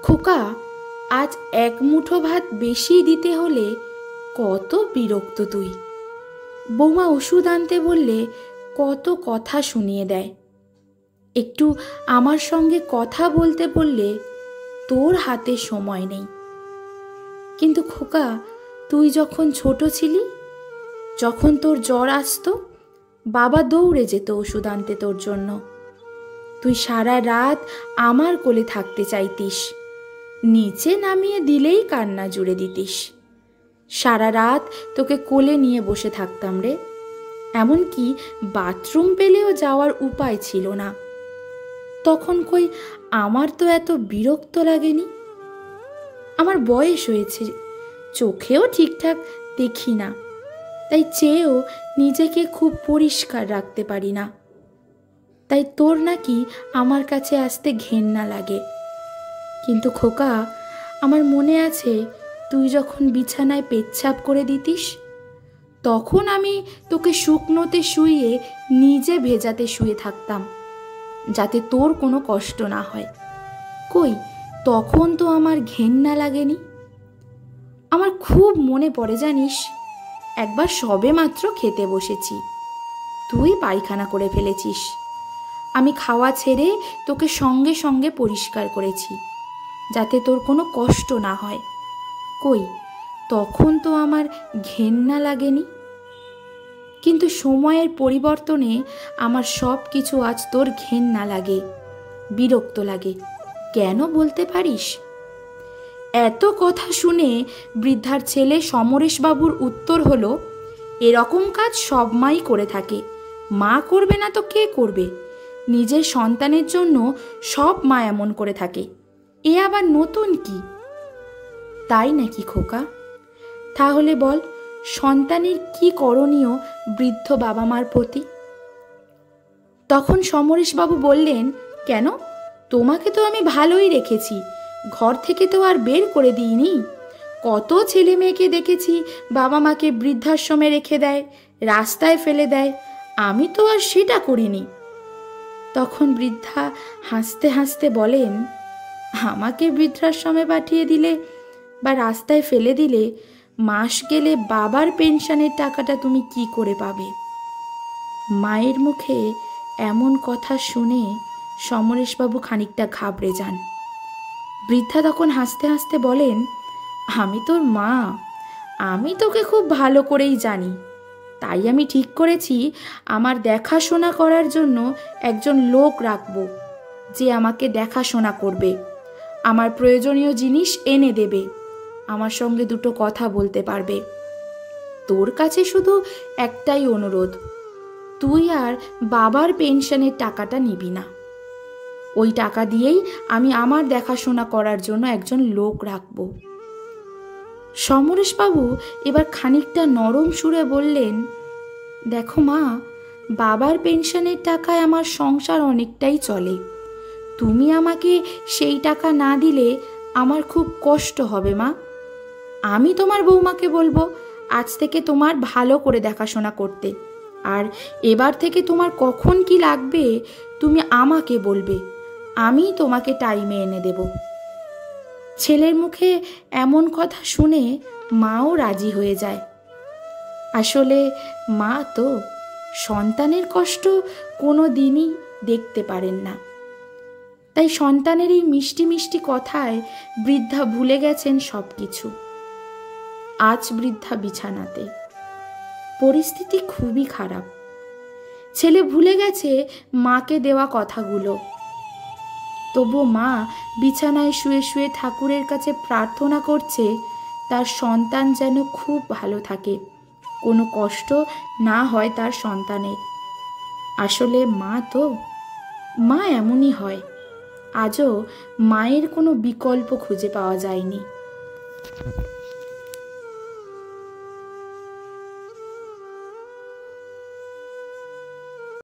খোকা, আজ এক মুঠো ভাত বেশি দিতে হলে কত বিরক্ত তুই। বৌমা ওষুধ আনতে বললে কত কথা শুনিয়ে দেয়। একটু আমার সঙ্গে কথা বলতে বললে তোর হাতে সময় নেই। কিন্তু খোকা, তুই যখন ছোট ছিলি, যখন তোর জ্বর আসতো, বাবা দৌড়ে যেত ওষুধ আনতে তোর জন্য। তুই সারা রাত আমার কোলে থাকতে চাইতিস, নিচে নামিয়ে দিলেই কান্না জুড়ে দিতিস। সারা রাত তোকে কোলে নিয়ে বসে থাকতাম রে। এমনকি বাথরুম পেলেও যাওয়ার উপায় ছিল না। তখন কই আমার তো এত বিরক্ত লাগেনি। আমার বয়স হয়েছে, চোখেও ঠিকঠাক দেখি না, তাই চেয়েও নিজেকে খুব পরিষ্কার রাখতে পারি না। তাই তোর নাকি আমার কাছে আসতে ঘেন্না লাগে। কিন্তু খোকা, আমার মনে আছে তুই যখন বিছানায় পেচ্ছাপ করে দিতিস, তখন আমি তোকে শুকনোতে শুইয়ে নিজে ভেজাতে শুয়ে থাকতাম, যাতে তোর কোনো কষ্ট না হয়। কই, তখন তো আমার ঘেন্না লাগেনি। আমার খুব মনে পড়ে জানিস, একবার সবে মাত্র খেতে বসেছি, তুই পায়খানা করে ফেলেছিস। আমি খাওয়া ছেড়ে তোকে সঙ্গে সঙ্গে পরিষ্কার করেছি, যাতে তোর কোনো কষ্ট না হয়। কই, তখন তো আমার ঘেন্না লাগেনি। কিন্তু সময়ের পরিবর্তনে আমার সব কিছু আজ তোর ঘেন্না লাগে, বিরক্ত লাগে। কেন বলতে পারিস? এত কথা শুনে বৃদ্ধার ছেলে সমরেশবাবুর উত্তর হলো, এরকম কাজ সব মাই করে থাকে, মা করবে না তো কে করবে? নিজের সন্তানের জন্য সব মা এমন করে থাকে, এ আবার নতুন কি? তাই নাকি খোকা? তাহলে বল, সন্তানের কি করণীয় বৃদ্ধ বাবা মার প্রতি? তখন সমরেশবাবু বললেন, কেন, তোমাকে তো আমি ভালোই রেখেছি, ঘর থেকে তো আর বের করে দিইনি। কত ছেলে মেয়েকে দেখেছি বাবা মাকে বৃদ্ধাশ্রমে রেখে দেয়, রাস্তায় ফেলে দেয়, আমি তো আর সেটা করিনি। তখন বৃদ্ধা হাসতে হাসতে বলেন, আমাকে বৃদ্ধাশ্রমে পাঠিয়ে দিলে বা রাস্তায় ফেলে দিলে মাস গেলে বাবার পেনশনের টাকাটা তুমি কি করে পাবে? মায়ের মুখে এমন কথা শুনে সমরেশবাবু খানিকটা ঘাবড়ে যান। বৃদ্ধা তখন হাসতে হাসতে বলেন, আমি তোর মা, আমি তোকে খুব ভালো করেই জানি। তাই আমি ঠিক করেছি আমার দেখাশোনা করার জন্য একজন লোক রাখবো, যে আমাকে দেখাশোনা করবে, আমার প্রয়োজনীয় জিনিস এনে দেবে, আমার সঙ্গে দুটো কথা বলতে পারবে। তোর কাছে শুধু একটাই অনুরোধ, তুই আর বাবার পেনশনের টাকাটা নিবি না। ওই টাকা দিয়েই আমি আমার দেখাশোনা করার জন্য একজন লোক রাখব। সমরেশবাবু এবার খানিকটা নরম সুরে বললেন, দেখো মা, বাবার পেনশনের টাকায় আমার সংসার অনেকটাই চলে। তুমি আমাকে সেই টাকা না দিলে আমার খুব কষ্ট হবে মা। আমি তোমার বৌমাকে বলবো আজ থেকে তোমার ভালো করে দেখাশোনা করতে, আর এবার থেকে তোমার কখন কি লাগবে তুমি আমাকে বলবে, আমি তোমাকে টাইমে এনে দেব। ছেলের মুখে এমন কথা শুনে মাও রাজি হয়ে যায়। আসলে মা তো সন্তানের কষ্ট কোনো দিনই দেখতে পারেন না, তাই সন্তানের এই মিষ্টি মিষ্টি কথায় বৃদ্ধা ভুলে গেছেন সব কিছু। আজ বৃদ্ধা বিছানাতে, পরিস্থিতি খুবই খারাপ। ছেলে ভুলে গেছে মাকে দেওয়া কথাগুলো, তবু মা বিছানায় শুয়ে শুয়ে ঠাকুরের কাছে প্রার্থনা করছে তার সন্তান যেন খুব ভালো থাকে, কোনো কষ্ট না হয় তার সন্তানের। আসলে মা তো, মা এমনই হয়। আজও মায়ের কোনো বিকল্প খুঁজে পাওয়া যায়নি।